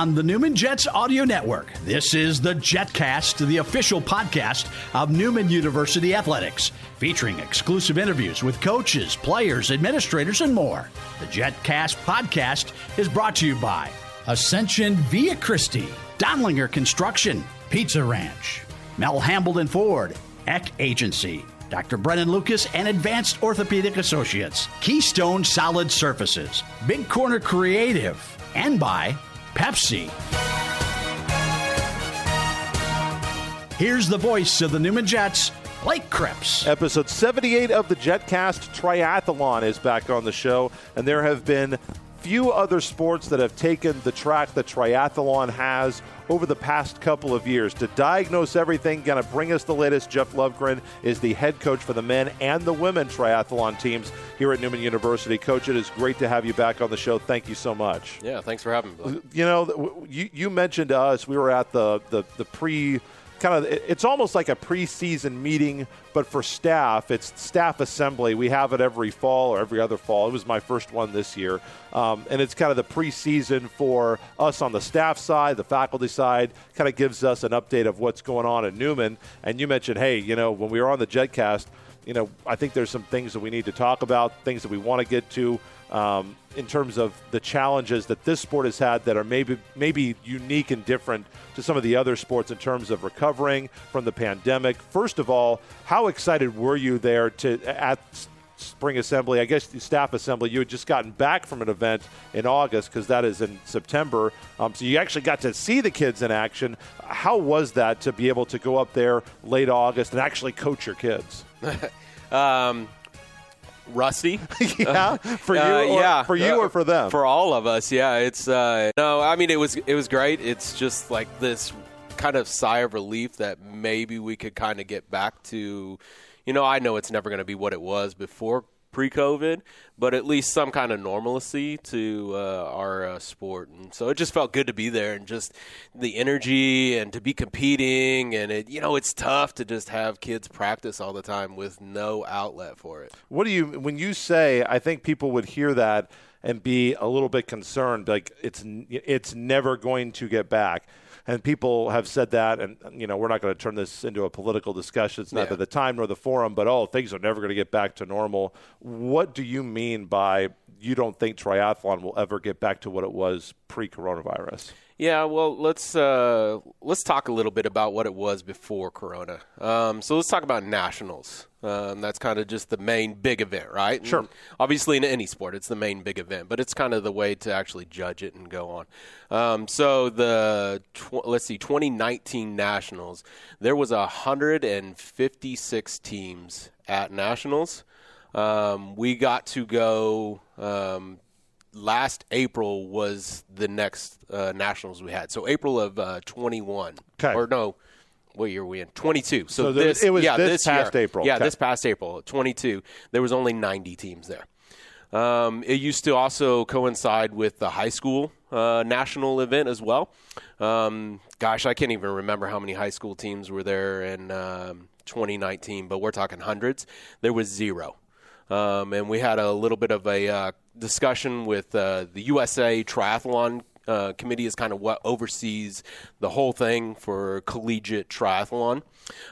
on the Newman Jets Audio Network. This is the Jetcast, the official podcast of Newman University Athletics, featuring exclusive interviews with coaches, players, administrators, and more. The Jetcast podcast is brought to you by Ascension Via Christi, Donlinger Construction, Pizza Ranch, Mel Hambledon Ford, Eck Agency, Dr. Brennan Lucas and Advanced Orthopedic Associates, Keystone Solid Surfaces, Big Corner Creative, and by Pepsi. Here's the voice of the Newman Jets, Blake Cripps. Episode 78 of the Jetcast Triathlon is back on the show, and there have been few other sports that have taken the track that triathlon has over the past couple of years. To diagnose everything, going to bring us the latest, Jeff Lovgren is the head coach for the men and the women triathlon teams here at Newman University. Coach, it is great to have you back on the show. Thank you so much. Yeah, thanks for having me. You know, you mentioned to us, we were at the pre- kind of, it's almost like a preseason meeting, but for staff, it's staff assembly. We have it every fall or every other fall. It was my first one this year. And it's kind of the preseason for us on the staff side, the faculty side, kind of gives us an update of what's going on at Newman. And you mentioned, hey, you know, when we were on the Jetcast, you know, I think there's some things that we need to talk about, things that we want to get to in terms of the challenges that this sport has had that are maybe unique and different to some of the other sports in terms of recovering from the pandemic. First of all, how excited were you there at Spring Assembly? I guess the staff assembly, you had just gotten back from an event in August because that is in September. So you actually got to see the kids in action. How was that to be able to go up there late August and actually coach your kids? Rusty. Yeah, for you or for them? For all of us, yeah. It's no, I mean it was great. It's just like this kind of sigh of relief that maybe we could kind of get back to, you know, I know it's never going to be what it was before pre-COVID, but at least some kind of normalcy to our sport. And so it just felt good to be there and just the energy and to be competing. And, it's tough to just have kids practice all the time with no outlet for it. When you say, I think people would hear that and be a little bit concerned, like it's never going to get back. And people have said that, and, you know, we're not going to turn this into a political discussion. It's not the time nor the forum, but, things are never going to get back to normal. What do you mean by you don't think triathlon will ever get back to what it was pre-coronavirus? Yeah, well, let's talk a little bit about what it was before Corona. So let's talk about nationals. That's kind of just the main big event, right? Sure. And obviously, in any sport, it's the main big event, but it's kind of the way to actually judge it and go on. So the 2019 nationals, there was 156 teams at nationals. We got to go. Last April was the next nationals we had. So April of 21. Okay. Or no, what year were we in? 22. So this past April. Yeah, okay. This past April, 22. There was only 90 teams there. It used to also coincide with the high school national event as well. I can't even remember how many high school teams were there in 2019, but we're talking hundreds. There was 0. And we had a little bit of a discussion with the USA Triathlon Committee is kind of what oversees the whole thing for collegiate triathlon.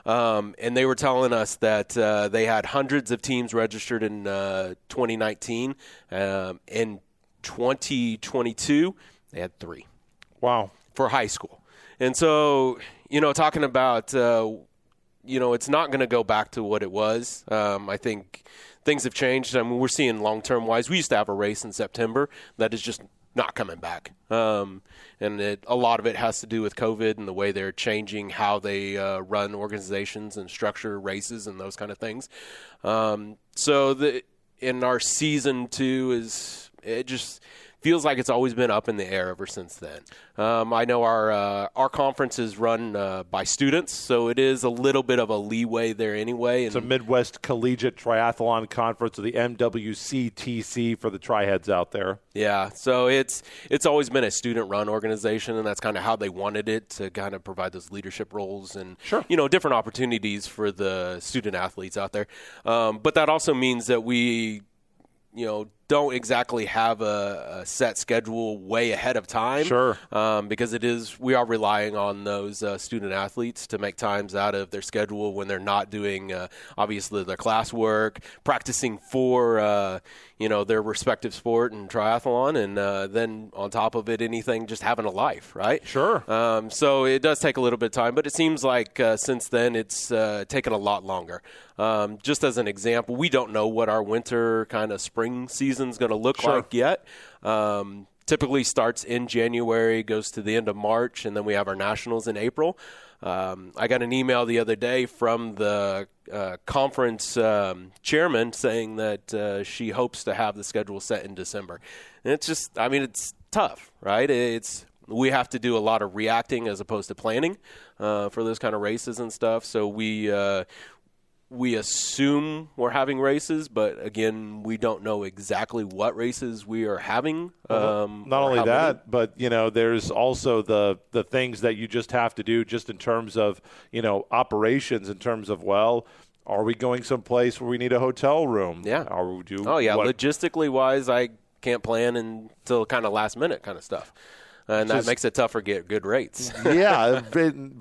And they were telling us that they had hundreds of teams registered in 2019. In 2022, they had 3. Wow. For high school. And so, talking about, it's not going to go back to what it was. I think things have changed. I mean, we're seeing long-term wise. We used to have a race in September that is just not coming back. And a lot of it has to do with COVID and the way they're changing how they run organizations and structure races and those kind of things. So in our season 2 it just feels like it's always been up in the air ever since then. I know our conference is run by students, so it is a little bit of a leeway there anyway. It's a Midwest Collegiate Triathlon Conference, or the MWCTC for the tri-heads out there. Yeah, so it's always been a student-run organization, and that's kind of how they wanted it, to kind of provide those leadership roles and sure. Different opportunities for the student athletes out there. But that also means that we don't exactly have a set schedule way ahead of time. Sure. Because we are relying on those student athletes to make times out of their schedule when they're not doing, obviously, their classwork, practicing for, their respective sport and triathlon, and then on top of it, anything, just having a life, right? Sure. So it does take a little bit of time, but it seems like since then it's taken a lot longer. Just as an example, we don't know what our winter kind of spring season's going to look like yet. Typically starts in January, goes to the end of March, and then we have our nationals in April. I got an email the other day from the conference chairman saying that she hopes to have the schedule set in December. And it's just, it's tough, right? We have to do a lot of reacting as opposed to planning for those kind of races and stuff. So we assume we're having races, but again, we don't know exactly what races we are having. Not only that, but there's also the things that you just have to do, just in terms of operations. In terms of, are we going someplace where we need a hotel room? Yeah. Logistically wise, I can't plan until kind of last minute kind of stuff. And that makes it tougher to get good rates. Yeah,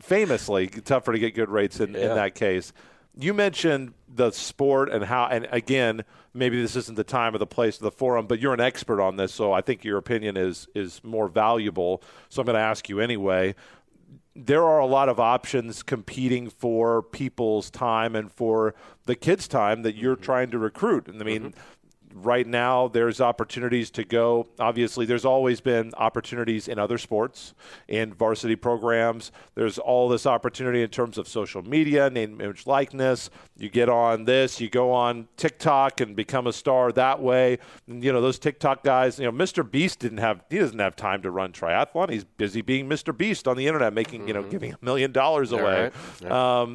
famously tougher to get good rates in that case. You mentioned the sport and how, and again, maybe this isn't the time or the place or the forum, but you're an expert on this, so I think your opinion is more valuable. So I'm going to ask you anyway. There are a lot of options competing for people's time and for the kids' time that you're trying to recruit. And right now there's opportunities to go. Obviously, there's always been opportunities in other sports, in varsity programs. There's all this opportunity in terms of social media, name, image, likeness. You get on this, you go on TikTok and become a star that way. And, those TikTok guys, Mr. Beast doesn't have time to run triathlon. He's busy being Mr. Beast on the internet, making, giving $1 million away. Right. Yeah.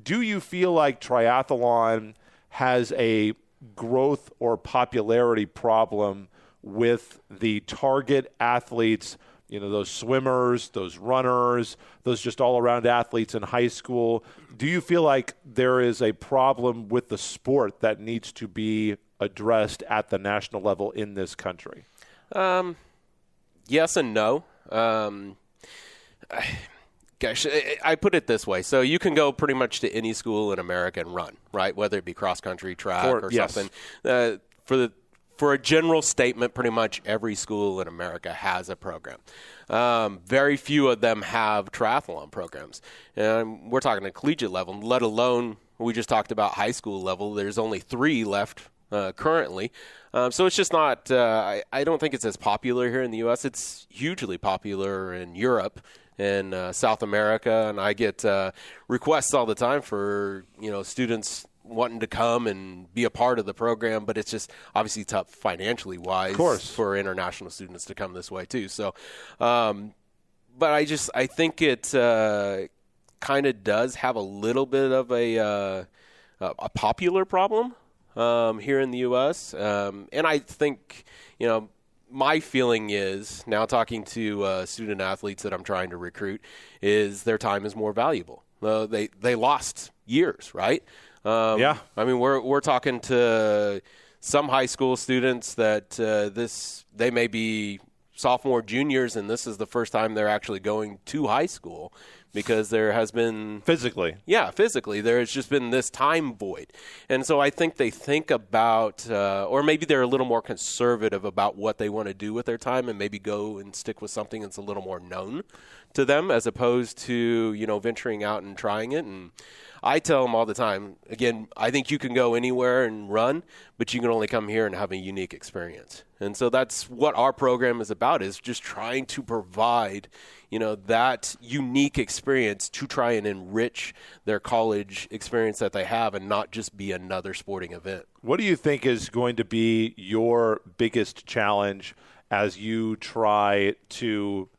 Do you feel like triathlon has a growth or popularity problem with the target athletes, those swimmers, those runners, those just all-around athletes in high school? Do you feel like there is a problem with the sport that needs to be addressed at the national level in this country? Yes and no. Gosh, I put it this way. So you can go pretty much to any school in America and run, right? Whether it be cross-country, track, or something. For a general statement, pretty much every school in America has a program. Very few of them have triathlon programs. And we're talking at collegiate level, let alone, we just talked about high school level. There's only 3 left currently. So it's just not, I don't think it's as popular here in the U.S. It's hugely popular in Europe and South America, and I get requests all the time for students wanting to come and be a part of the program, but it's just obviously tough financially wise for international students to come this way too. So, but I think it kind of does have a little bit of a popular problem here in the U.S., and I think my feeling is, now talking to student athletes that I'm trying to recruit, is their time is more valuable. They lost years, right? We're talking to some high school students that they may be sophomore, juniors, and this is the first time they're actually going to high school because there has been physically there has just been this time void. And so I think they think about or maybe they're a little more conservative about what they want to do with their time and maybe go and stick with something that's a little more known to them as opposed to venturing out and trying it. And I tell them all the time, again, I think you can go anywhere and run, but you can only come here and have a unique experience. And so that's what our program is about, is just trying to provide, that unique experience to try and enrich their college experience that they have and not just be another sporting event. What do you think is going to be your biggest challenge as you try to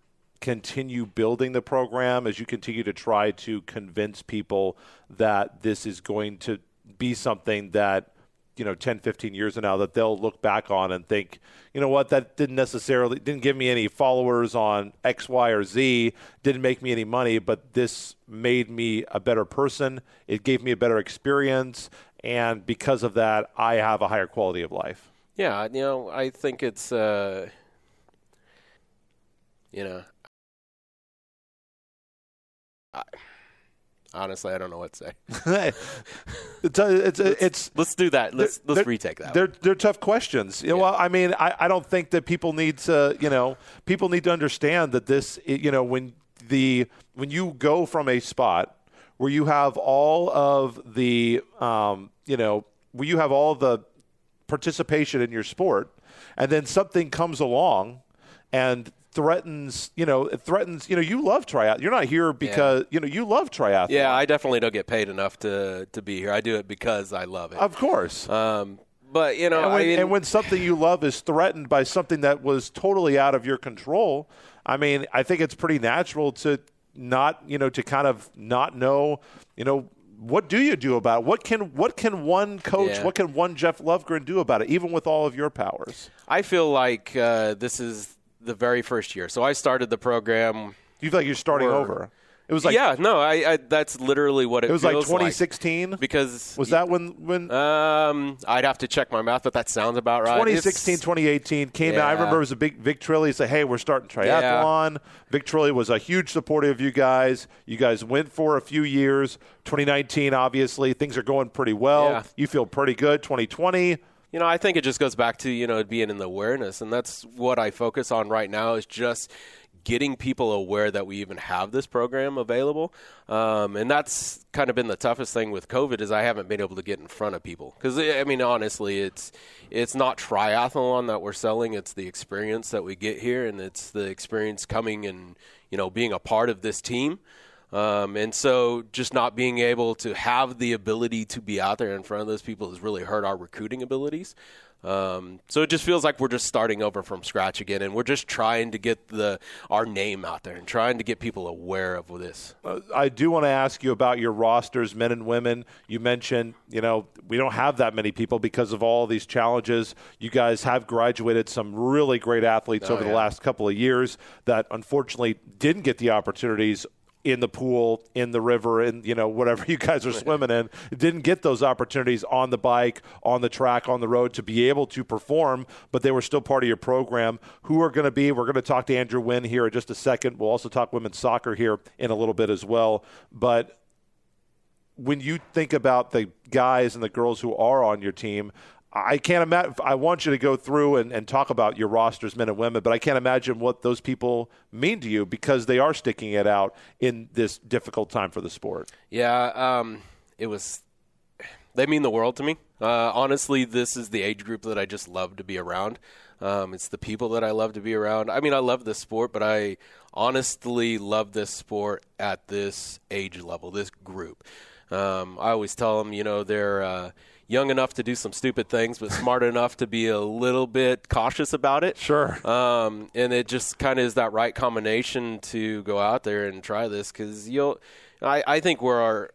continue building the program, as you continue to try to convince people that this is going to be something that, 10, 15 years from now, that they'll look back on and think, that didn't give me any followers on X, Y, or Z, didn't make me any money, but this made me a better person. It gave me a better experience. And because of that, I have a higher quality of life. Yeah, I think it's, honestly, I don't know what to say. Let's do that. Let's retake that. They're tough questions. Well, I mean, I don't think that people need to, people need to understand that this, when you go from a spot where you have all of the, where you have all the participation in your sport, and then something comes along and threatens, you love triathlon. You're not here because, you love triathlon. Yeah, I definitely don't get paid enough to be here. I do it because I love it. Of course. But, and when something you love is threatened by something that was totally out of your control, I mean, I think it's pretty natural to not, to kind of not know, what do you do about it? What can one coach, what can one Jeff Lovgren do about it, even with all of your powers? I feel like this is the very first year. So I started the program. You feel like you're starting over? It was like I that's literally what it was like 2016 because was that when I'd have to check my math, but that sounds about right. 2016, 2018 came out. I remember it was a big Vic Trilly said, "Hey, we're starting triathlon." Vic Trilly was a huge supporter of you guys. You guys went for a few years. 2019, obviously, things are going pretty well. Yeah. You feel pretty good. 2020. I think it just goes back to, being in the awareness, and that's what I focus on right now is just getting people aware that we even have this program available. And that's kind of been the toughest thing with COVID is I haven't been able to get in front of people. Because, I mean, honestly, it's not triathlon that we're selling. It's the experience that we get here, and it's the experience coming and, being a part of this team. And so just not being able to have the ability to be out there in front of those people has really hurt our recruiting abilities. So it just feels like we're just starting over from scratch again, and we're just trying to get our name out there and trying to get people aware of this. I do want to ask you about your rosters, men and women. You mentioned, we don't have that many people because of all these challenges. You guys have graduated some really great athletes over the last couple of years that unfortunately didn't get the opportunities in the pool, in the river, and whatever you guys are swimming in, didn't get those opportunities on the bike, on the track, on the road to be able to perform, but they were still part of your program. Who are going to be? We're going to talk to Andrew Nguyen here in just a second. We'll also talk women's soccer here in a little bit as well. But when you think about the guys and the girls who are on your team, I can't imagine. I want you to go through and talk about your rosters, men and women, but I can't imagine what those people mean to you because they are sticking it out in this difficult time for the sport. Yeah, they mean the world to me. Honestly, this is the age group that I just love to be around. It's the people that I love to be around. I mean, I love this sport, but I honestly love this sport at this age level, this group. I always tell them, they're young enough to do some stupid things, but smart enough to be a little bit cautious about it. Sure. And it just kind of is that right combination to go out there and try this because I think we're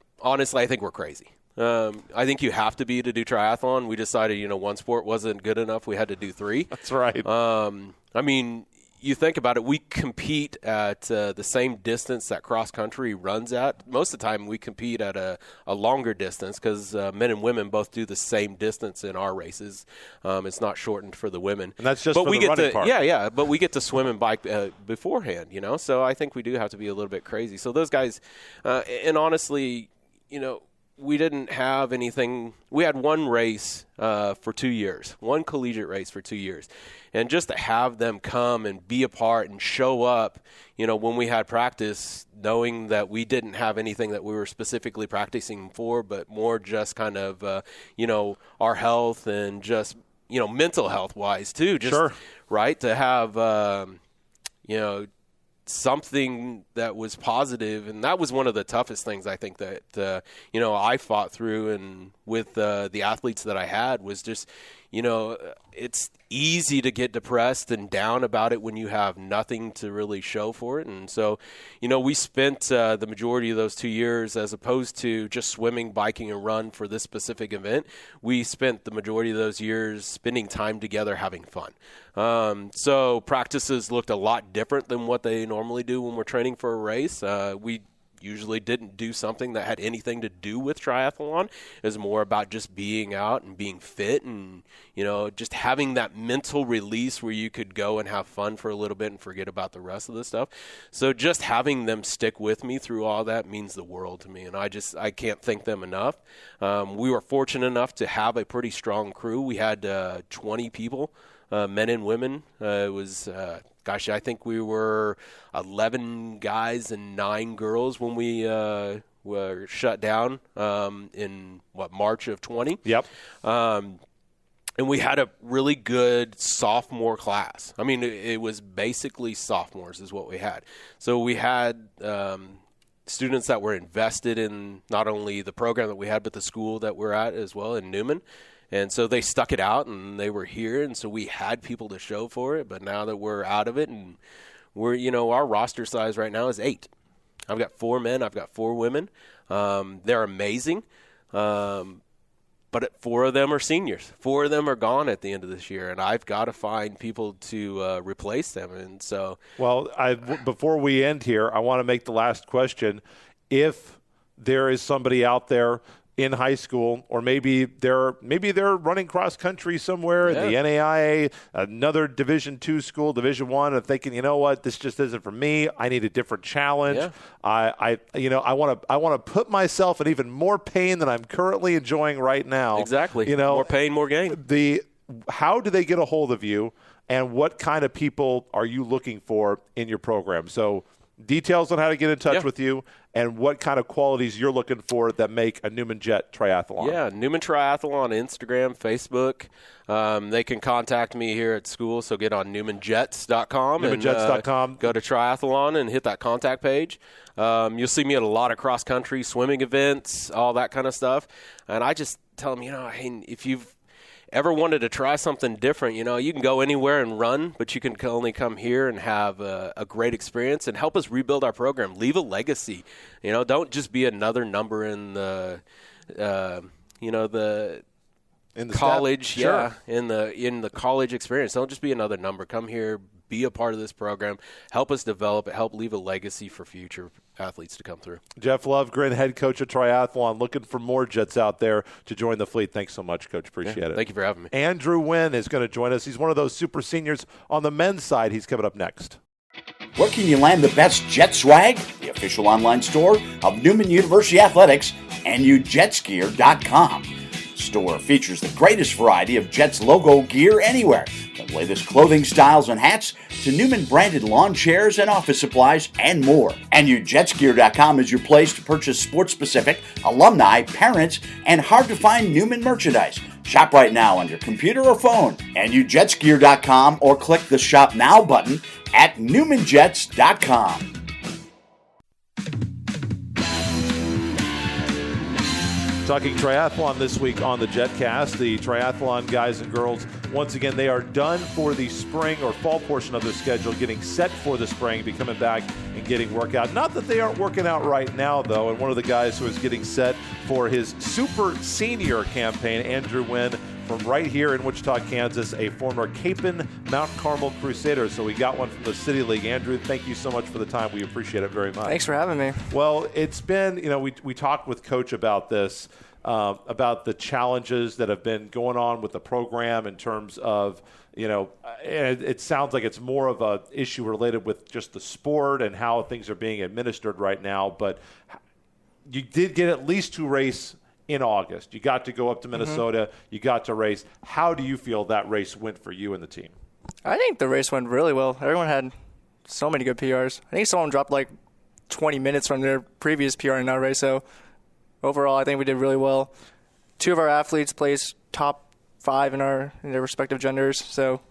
crazy. I think you have to do triathlon. We decided, one sport wasn't good enough. We had to do three. That's right. I mean, you think about it, we compete at the same distance that cross country runs at. Most of the time we compete at a longer distance because men and women both do the same distance in our races. It's not shortened for the women. And that's just for the running part. Yeah, but we get to swim and bike beforehand, so I think we do have to be a little bit crazy. So those guys, and honestly, we didn't have anything. We had one race for 2 years, one collegiate race for 2 years. And just to have them come and be a part and show up, when we had practice, knowing that we didn't have anything that we were specifically practicing for, but more just kind of, our health and just, mental health wise too. Just, sure. Right. To have, something that was positive, and that was one of the toughest things I think that I fought through, and with the athletes that I had was just it's easy to get depressed and down about it when you have nothing to really show for it. And so we spent the majority of those 2 years, as opposed to just swimming, biking, and run for this specific event, we spent the majority of those years spending time together having fun. So practices looked a lot different than what they normally do when we're training for a race. We usually didn't do something that had anything to do with triathlon. It was more about just being out and being fit and, just having that mental release where you could go and have fun for a little bit and forget about the rest of the stuff. So just having them stick with me through all that means the world to me, and I can't thank them enough. We were fortunate enough to have a pretty strong crew. We had 20 people, men and women. It was I think we were 11 guys and 9 girls when we were shut down in, March of 20. Yep. And we had a really good sophomore class. I mean, it was basically sophomores is what we had. So we had students that were invested in not only the program that we had, but the school that we're at as well in Newman. And so they stuck it out, and they were here, and so we had people to show for it. But now that we're out of it, and we're, our roster size right now is 8. I've got 4 men, I've got 4 women. They're amazing, but 4 of them are seniors. 4 of them are gone at the end of this year, and I've got to find people to replace them. And so, well, before we end here, I want to make the last question: if there is somebody out there in high school, or maybe they're running cross country somewhere in the NAIA, another Division II school, Division I, and thinking, you know what, this just isn't for me. I need a different challenge. Yeah. I want to put myself in even more pain than I'm currently enjoying right now. Exactly. More pain, more gain. How do they get a hold of you, and what kind of people are you looking for in your program? So details on how to get in touch with you, and what kind of qualities you're looking for that make a Newman Jet triathlon. Yeah, Newman Triathlon on Instagram, Facebook. They can contact me here at school, so get on newmanjets.com. Newmanjets.com. And go to triathlon and hit that contact page. You'll see me at a lot of cross-country swimming events, all that kind of stuff. And I just tell them, hey, if you've ever wanted to try something different, you can go anywhere and run, but you can only come here and have a great experience and help us rebuild our program. Leave a legacy. Don't just be another number in the in the college, sure. in the college experience. Don't just be another number. Come here, be a part of this program, help us develop it, help leave a legacy for future athletes to come through. Jeff Lovgren, head coach of triathlon, looking for more Jets out there to join the fleet. Thanks so much, Coach. Appreciate it. Thank you for having me. Andrew Nguyen is going to join us. He's one of those super seniors on the men's side. He's coming up next. Where can you land the best Jet swag? The official online store of Newman University Athletics, NUJetsgear.com. Store features the greatest variety of Jets logo gear anywhere, from latest clothing styles and hats to Newman branded lawn chairs and office supplies and more. NUJetsgear.com is your place to purchase sports specific, alumni, parents, and hard to find Newman merchandise. Shop right now on your computer or phone. NUJetsgear.com, or click the Shop Now button at NewmanJets.com. Talking triathlon this week on the Jetcast. The triathlon guys and girls, once again, they are done for the spring or fall portion of their schedule, getting set for the spring, be coming back and getting workout. Not that they aren't working out right now, though, and one of the guys who is getting set for his super senior campaign, Andrew Nguyen, from right here in Wichita, Kansas, a former Capon Mount Carmel Crusader. So we got one from the City League. Andrew, thank you so much for the time. We appreciate it very much. Thanks for having me. Well, it's been, we talked with Coach about this, about the challenges that have been going on with the program in terms of, it sounds like it's more of a issue related with just the sport and how things are being administered right now. But you did get at least 2 races in August. You got to go up to Minnesota. Mm-hmm. You got to race. How do you feel that race went for you and the team? I think the race went really well. Everyone had so many good PRs. I think someone dropped like 20 minutes from their previous PR in that race. So overall, I think we did really well. 2 of our athletes placed top 5 in their respective genders. So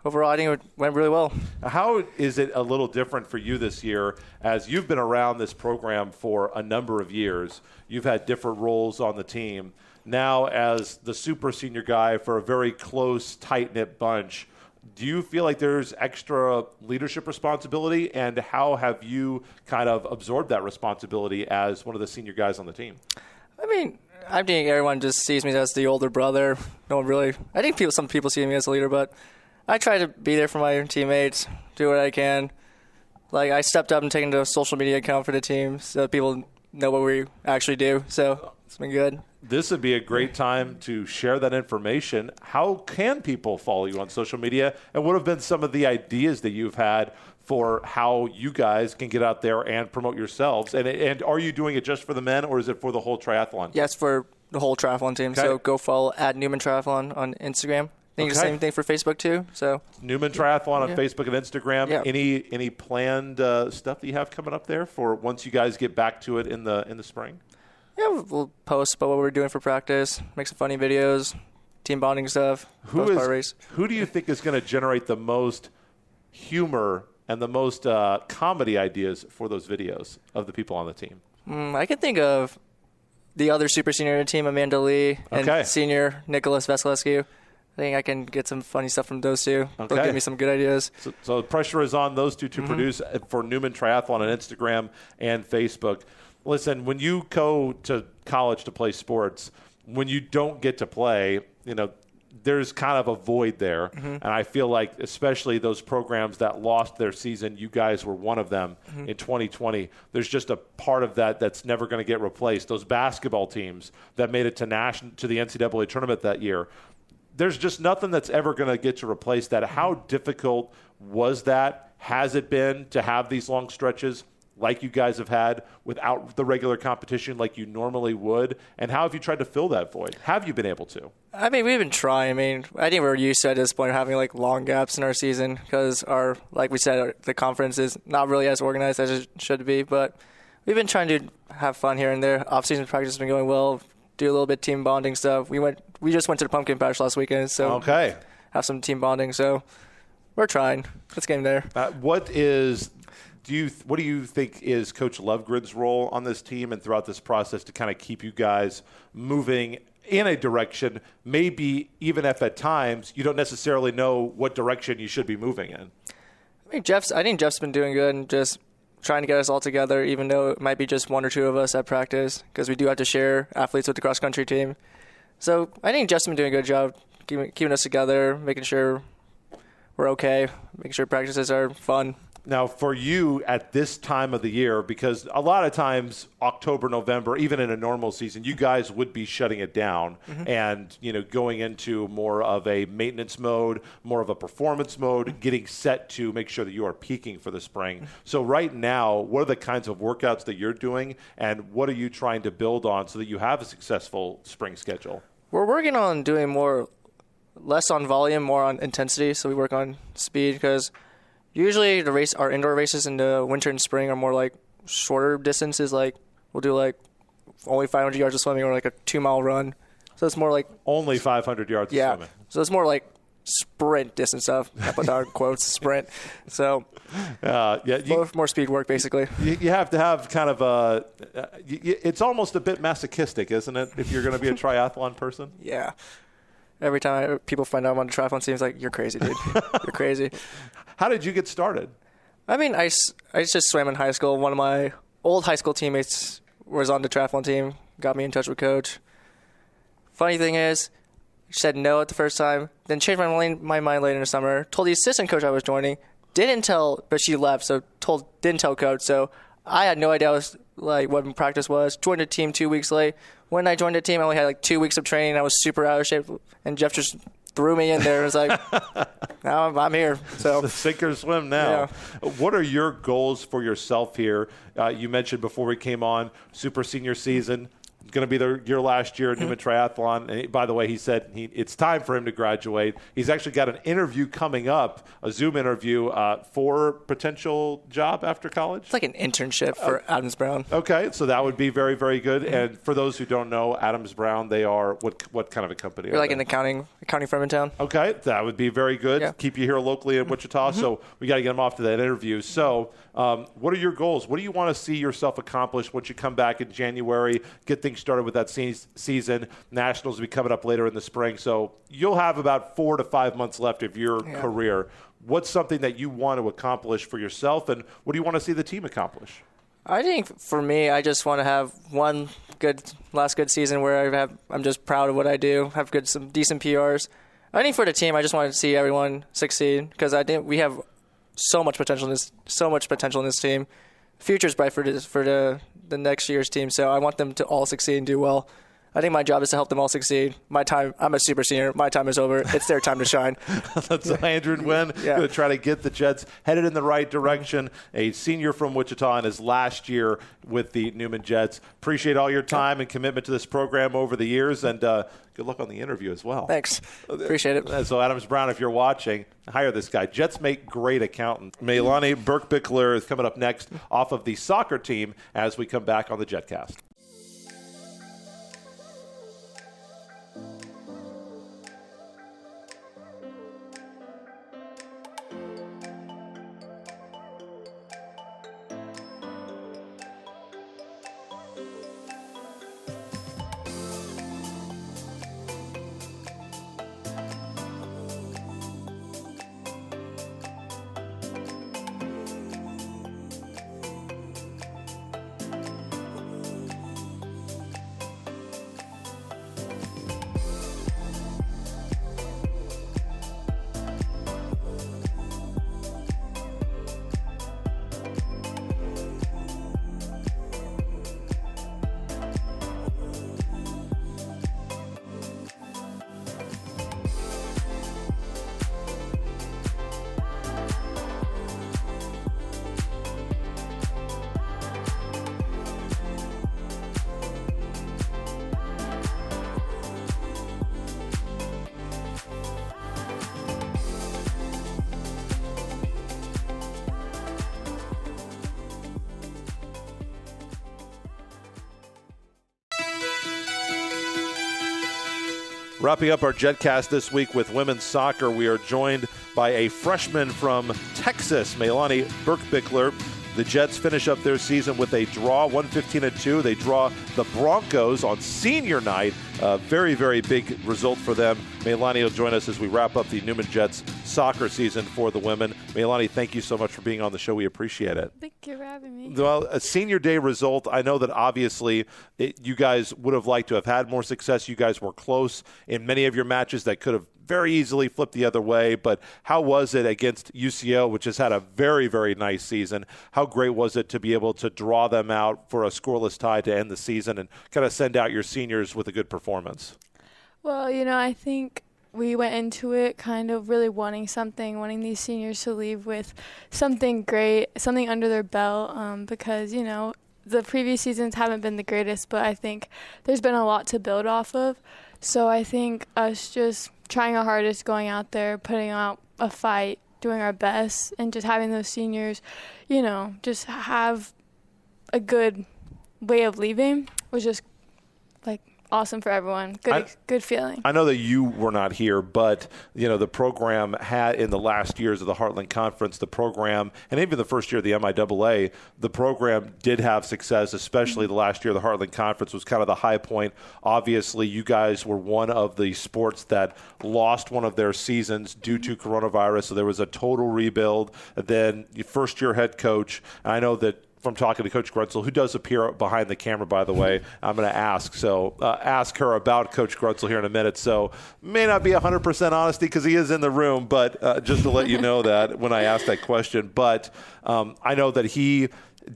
overall, I think it went really well. How is it a little different for you this year, as you've been around this program for a number of years? You've had different roles on the team. Now, as the super senior guy for a very close, tight-knit bunch, do you feel like there's extra leadership responsibility, and how have you kind of absorbed that responsibility as one of the senior guys on the team? I mean, I think everyone just sees me as the older brother. No one really – I think some people see me as a leader, but I try to be there for my teammates, do what I can. Like, I stepped up and taken to a social media account for the team so people know what we actually do. So it's been good. This would be a great time to share that information. How can people follow you on social media? And what have been some of the ideas that you've had for how you guys can get out there and promote yourselves? And are you doing it just for the men, or is it for the whole triathlon? Yes, for the whole triathlon team. Okay. So go follow @Newman Triathlon on Instagram. I think the same thing for Facebook too. So Newman Triathlon on Facebook and Instagram. Yeah. Any planned stuff that you have coming up there for once you guys get back to it in the spring? yeah, we'll post about what we're doing for practice, make some funny videos, team bonding stuff. Who do you think is going to generate the most humor and the most comedy ideas for those videos of the people on the team? I can think of the other super senior team, Amanda Lee, and senior Nicholas Vasilescu. I think I can get some funny stuff from those two. Okay. They'll give me some good ideas. So the pressure is on those two to produce for Newman Triathlon on Instagram and Facebook. Listen, when you go to college to play sports, when you don't get to play, there's kind of a void there. And I feel like especially those programs that lost their season, you guys were one of them in 2020. There's just a part of that that's never going to get replaced. Those basketball teams that made it to the NCAA tournament that year, there's just nothing that's ever going to get to replace that. How difficult was that? Has it been to have these long stretches like you guys have had without the regular competition like you normally would? And how have you tried to fill that void? Have you been able to? I mean, we've been trying. I mean, I think we're used to at this point having like long gaps in our season because like we said, the conference is not really as organized as it should be. But we've been trying to have fun here and there. Off-season practice has been going well. Do a little bit team bonding stuff. We just went to the pumpkin patch last weekend, so have some team bonding. So we're trying. It's getting there. What do you think is Coach Lovgren's role on this team and throughout this process to kind of keep you guys moving in a direction, maybe even if at times you don't necessarily know what direction you should be moving in? I think Jeff's been doing good and just trying to get us all together, even though it might be just one or two of us at practice, because we do have to share athletes with the cross-country team. So I think Jeff's been doing a good job keeping us together, making sure we're okay, making sure practices are fun. Now, for you at this time of the year, because a lot of times October, November, even in a normal season, you guys would be shutting it down and, going into more of a maintenance mode, more of a performance mode, getting set to make sure that you are peaking for the spring. So right now, what are the kinds of workouts that you're doing, and what are you trying to build on so that you have a successful spring schedule? We're working on doing less on volume, more on intensity. So we work on speed because usually our indoor races in the winter and spring are more like shorter distances. Like we'll do like only 500 yards of swimming or like a 2-mile run. So it's more like only 500 yards of swimming. So it's more like sprint distance stuff. I put our quotes sprint. So more speed work basically. You have to have kind of it's almost a bit masochistic, isn't it? If you're going to be a triathlon person. Yeah. Every time people find out I'm on the triathlon team, it's like, you're crazy, dude. You're crazy. How did you get started? I mean, I just swam in high school. One of my old high school teammates was on the triathlon team, got me in touch with Coach. Funny thing is, she said no at the first time, then changed my mind later in the summer, told the assistant coach I was joining, but she left, so didn't tell Coach. So I had no idea what practice was. Joined the team 2 weeks late. When I joined the team, I only had 2 weeks of training. I was super out of shape, and Jeff just threw me in there. It was like, now I'm here. So sink or swim now. Yeah. What are your goals for yourself here? You mentioned before we came on, super senior season. Going to be your last year at Newman Triathlon. And by the way, he said it's time for him to graduate. He's actually got an interview coming up, a Zoom interview for potential job after college. It's like an internship for Adams Brown. Okay, so that would be very, very good. And for those who don't know, Adams Brown, they are what kind of a company? We're like an accounting firm in town. Okay, that would be very good. Yeah. Keep you here locally in Wichita. So we got to get him off to that interview. So what are your goals? What do you want to see yourself accomplish once you come back in January, get things started with that season? Nationals will be coming up later in the spring. So you'll have about 4 to 5 months left of your career. What's something that you want to accomplish for yourself, and what do you want to see the team accomplish? I think for me, I just want to have one last good season where I'm just proud of what I do, have some decent PRs. I think for the team, I just want to see everyone succeed because I think we have so much potential in this team. Future's bright for the next year's team, so I want them to all succeed and do well. I think my job is to help them all succeed. I'm a super senior. My time is over. It's their time to shine. That's Andrew Nguyen going to try to get the Jets headed in the right direction. A senior from Wichita in his last year with the Newman Jets. Appreciate all your time and commitment to this program over the years, and good luck on the interview as well. Thanks. Appreciate it. So Adams Brown, if you're watching, hire this guy. Jets make great accountants. Maylani Birchbickler is coming up next off of the soccer team as we come back on the Jetcast. Wrapping up our Jetcast this week with women's soccer, we are joined by a freshman from Texas, Maylani Birchbickler. The Jets finish up their season with a draw, 115-2. They draw the Broncos on senior night. Very, very big result for them. Maylani will join us as we wrap up the Newman Jets soccer season for the women. Maylani, thank you so much for being on the show. We appreciate it. Thank you for having me. Well, a senior day result, I know that obviously you guys would have liked to have had more success. You guys were close in many of your matches that could have very easily flipped the other way. But how was it against UCO, which has had a very, very nice season? How great was it to be able to draw them out for a scoreless tie to end the season and kind of send out your seniors with a good performance? Well, I think we went into it kind of really wanting these seniors to leave with something great, something under their belt, because, the previous seasons haven't been the greatest, but I think there's been a lot to build off of. So I think us just trying our hardest, going out there, putting out a fight, doing our best, and just having those seniors, just have a good way of leaving was just awesome for everyone. Good feeling. I know that you were not here, but the program had in the last years of the Heartland Conference, the program, and even the first year of the MIAA, the program did have success, especially the last year of the Heartland Conference was kind of the high point. Obviously, you guys were one of the sports that lost one of their seasons due to coronavirus, so there was a total rebuild. Then your first-year head coach, I know that from talking to Coach Grunzel, who does appear behind the camera, by the way, I'm going to ask her about Coach Grunzel here in a minute. So may not be 100% honesty because he is in the room, but just to let you know that when I asked that question. But I know that he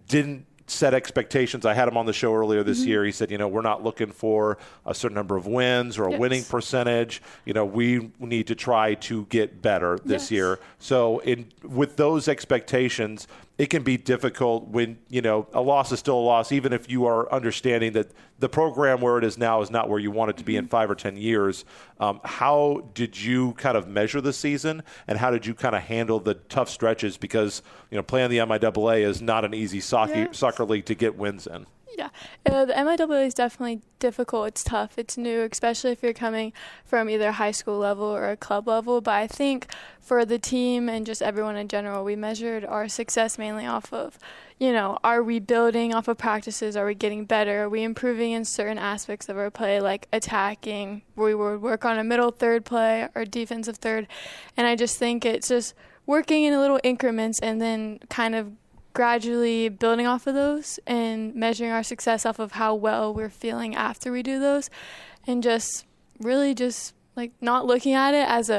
didn't set expectations. I had him on the show earlier this year. He said, we're not looking for a certain number of wins or a winning percentage. We need to try to get better this year. So with those expectations, it can be difficult when, a loss is still a loss, even if you are understanding that the program where it is now is not where you want it to be in 5 or 10 years. How did you kind of measure the season, and how did you kind of handle the tough stretches? Because, playing the MIAA is not an easy soccer league to get wins in. Yeah, the MIAA is definitely difficult. It's tough. It's new, especially if you're coming from either high school level or a club level. But I think for the team and just everyone in general, we measured our success mainly off of, are we building off of practices? Are we getting better? Are we improving in certain aspects of our play, like attacking? We would work on a middle third play or defensive third. And I just think it's just working in little increments and then kind of gradually building off of those and measuring our success off of how well we're feeling after we do those, and just really just not looking at it as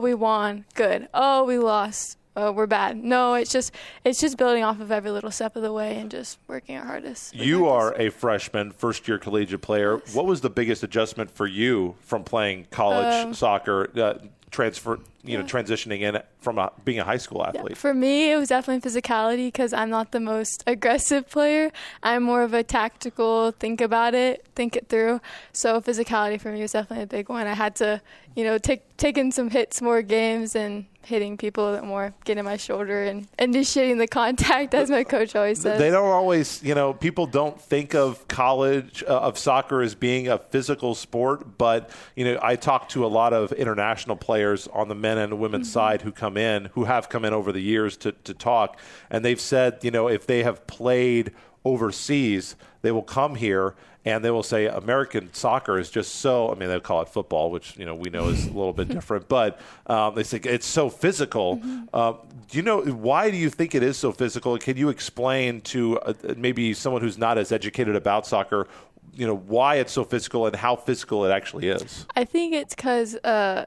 we won, good, we lost, we're bad. No, it's just building off of every little step of the way and just working our hardest. You are a freshman, first-year collegiate player. What was the biggest adjustment for you from playing college soccer, transitioning in from being a high school athlete? Yeah. For me, it was definitely physicality because I'm not the most aggressive player. I'm more of a tactical, think it through. So physicality for me was definitely a big one. I had to, taking some hits more games and hitting people a bit more, getting my shoulder and initiating the contact, as my coach always says. They don't always, people don't think of college, of soccer as being a physical sport, but, I talk to a lot of international players on the men and women's side who have come in over the years to talk, and they've said, if they have played overseas, they will come here and they will say American soccer is just so, they call it football, which, we know is a little bit different, but they say it's so physical. Why do you think it is so physical? Can you explain to maybe someone who's not as educated about soccer, why it's so physical and how physical it actually is? I think it's because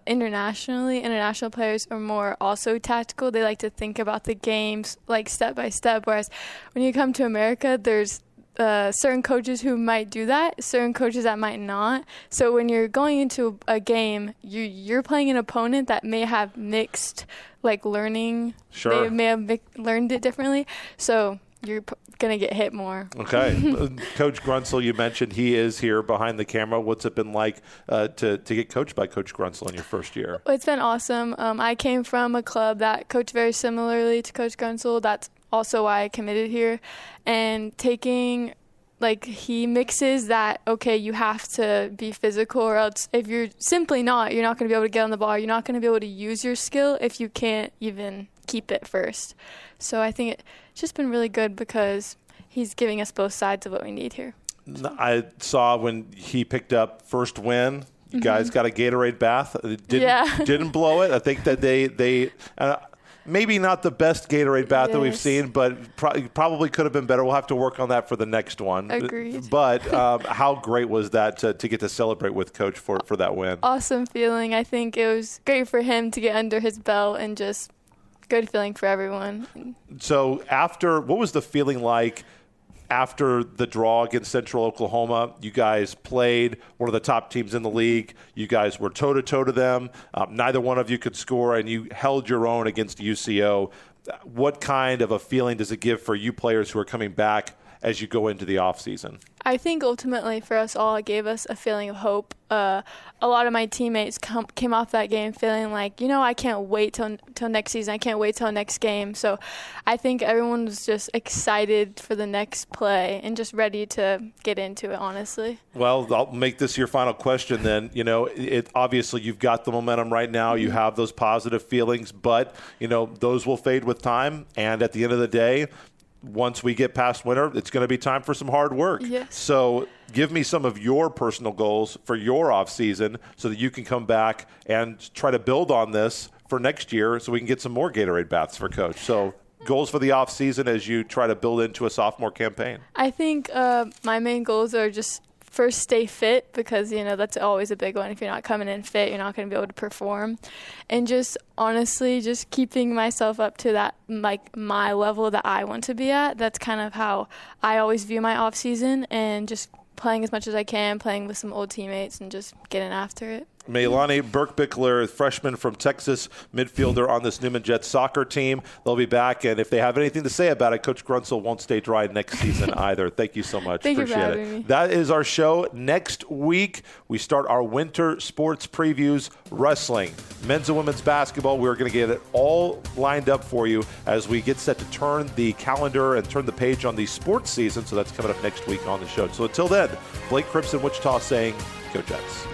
international players are more also tactical. They like to think about the games like step by step, whereas when you come to America, there's certain coaches who might do that, certain coaches that might not. So when you're going into a game, you're playing an opponent that may have mixed learning. Sure. They may have learned it differently. So you're going to get hit more. Okay. Coach Grunsel, you mentioned he is here behind the camera. What's it been like to get coached by Coach Grunsel in your first year? It's been awesome. I came from a club that coached very similarly to Coach Grunsel. That's also why I committed here. And taking, he mixes that, okay, you have to be physical, or else if you're simply not, you're not going to be able to get on the ball. You're not going to be able to use your skill if you can't even keep it first. So I think it's just been really good because he's giving us both sides of what we need here. I saw when he picked up first win, you guys got a Gatorade bath. Didn't blow it. I think that they maybe not the best Gatorade bath that we've seen, but probably could have been better. We'll have to work on that for the next one. Agreed. But how great was that to get to celebrate with Coach for that win? Awesome feeling. I think it was great for him to get under his belt and just good feeling for everyone. So what was the feeling like after the draw against Central Oklahoma? You guys played one of the top teams in the league. You guys were toe-to-toe to them. Neither one of you could score, and you held your own against UCO. What kind of a feeling does it give for you players who are coming back as you go into the offseason? I think ultimately for us all, it gave us a feeling of hope. A lot of my teammates came off that game feeling like, I can't wait till next season. I can't wait till next game. So I think everyone was just excited for the next play and just ready to get into it, honestly. Well, I'll make this your final question then. Obviously you've got the momentum right now. You have those positive feelings, but, those will fade with time. And at the end of the day, once we get past winter, it's going to be time for some hard work. Yes. So give me some of your personal goals for your off season so that you can come back and try to build on this for next year so we can get some more Gatorade baths for Coach. So goals for the off season as you try to build into a sophomore campaign. I think my main goals are just first stay fit because, that's always a big one. If you're not coming in fit, you're not going to be able to perform. And just honestly, just keeping myself up to that, my level that I want to be at. That's kind of how I always view my off season, and just playing as much as I can, playing with some old teammates and just getting after it. Maylani Birchbickler, freshman from Texas, midfielder on this Newman Jets soccer team. They'll be back, and if they have anything to say about it, Coach Grunsel won't stay dry next season either. Thank you so much. Thank Appreciate you for having it. me. That is our show. Next week, we start our winter sports previews, wrestling, men's and women's basketball. We're going to get it all lined up for you as we get set to turn the calendar and turn the page on the sports season. So that's coming up next week on the show. So until then, Blake Cripps in Wichita saying, go Jets.